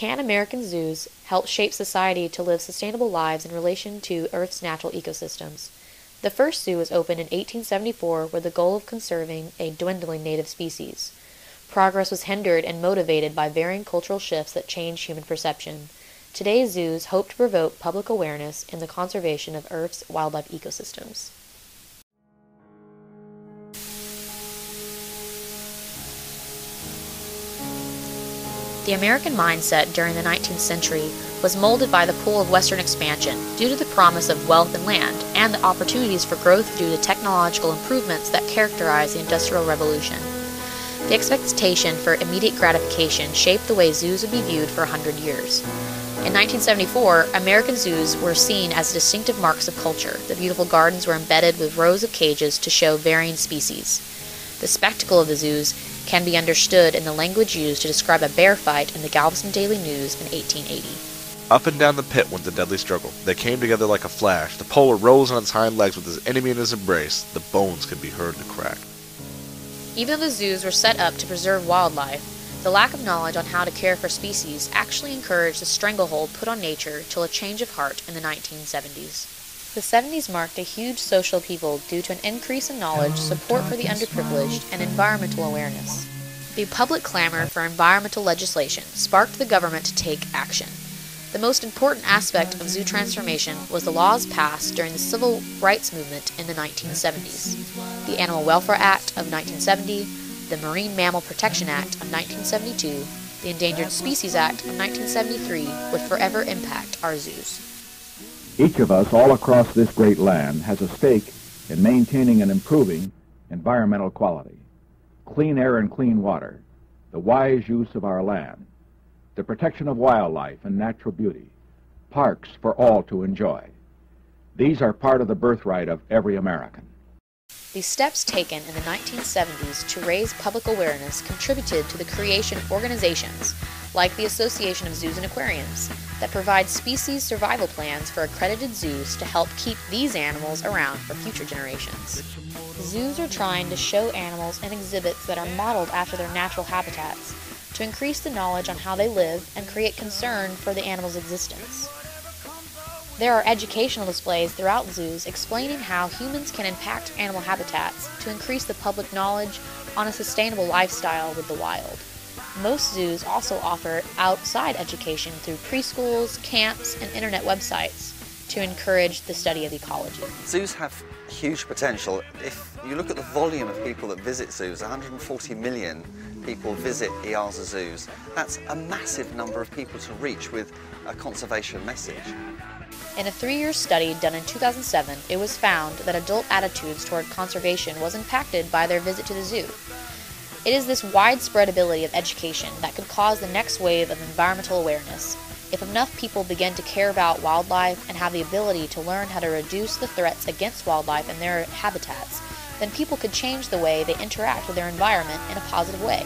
Can American zoos help shape society to live sustainable lives in relation to Earth's natural ecosystems? The first zoo was opened in 1874 with the goal of conserving a dwindling native species. Progress was hindered and motivated by varying cultural shifts that changed human perception. Today's zoos hope to provoke public awareness in the conservation of Earth's wildlife ecosystems. The American mindset during the 19th century was molded by the pull of Western expansion due to the promise of wealth and land, and the opportunities for growth due to technological improvements that characterized the Industrial Revolution. The expectation for immediate gratification shaped the way zoos would be viewed for 100 years. In 1974, American zoos were seen as distinctive marks of culture. The beautiful gardens were embedded with rows of cages to show varying species. The spectacle of the zoos can be understood in the language used to describe a bear fight in the Galveston Daily News in 1880. Up and down the pit went the deadly struggle. They came together like a flash. The polar rose on its hind legs with his enemy in his embrace. The bones could be heard to crack. Even though the zoos were set up to preserve wildlife, the lack of knowledge on how to care for species actually encouraged the stranglehold put on nature till a change of heart in the 1970s. The 70s marked a huge social upheaval due to an increase in knowledge, support for the underprivileged, and environmental awareness. The public clamor for environmental legislation sparked the government to take action. The most important aspect of zoo transformation was the laws passed during the Civil Rights Movement in the 1970s. The Animal Welfare Act of 1970, the Marine Mammal Protection Act of 1972, the Endangered Species Act of 1973 would forever impact our zoos. Each of us all across this great land has a stake in maintaining and improving environmental quality, clean air and clean water, the wise use of our land, the protection of wildlife and natural beauty, parks for all to enjoy. These are part of the birthright of every American. The steps taken in the 1970s to raise public awareness contributed to the creation of organizations like the Association of Zoos and Aquariums that provide species survival plans for accredited zoos to help keep these animals around for future generations. Zoos are trying to show animals in exhibits that are modeled after their natural habitats to increase the knowledge on how they live and create concern for the animal's existence. There are educational displays throughout zoos explaining how humans can impact animal habitats to increase the public knowledge on a sustainable lifestyle with the wild. Most zoos also offer outside education through preschools, camps, and internet websites to encourage the study of ecology. Zoos have huge potential. If you look at the volume of people that visit zoos, 140 million people visit EAZA zoos. That's a massive number of people to reach with a conservation message. In a 3-year study done in 2007, it was found that adult attitudes toward conservation was impacted by their visit to the zoo. It is this widespread ability of education that could cause the next wave of environmental awareness. If enough people begin to care about wildlife and have the ability to learn how to reduce the threats against wildlife and their habitats, then people could change the way they interact with their environment in a positive way.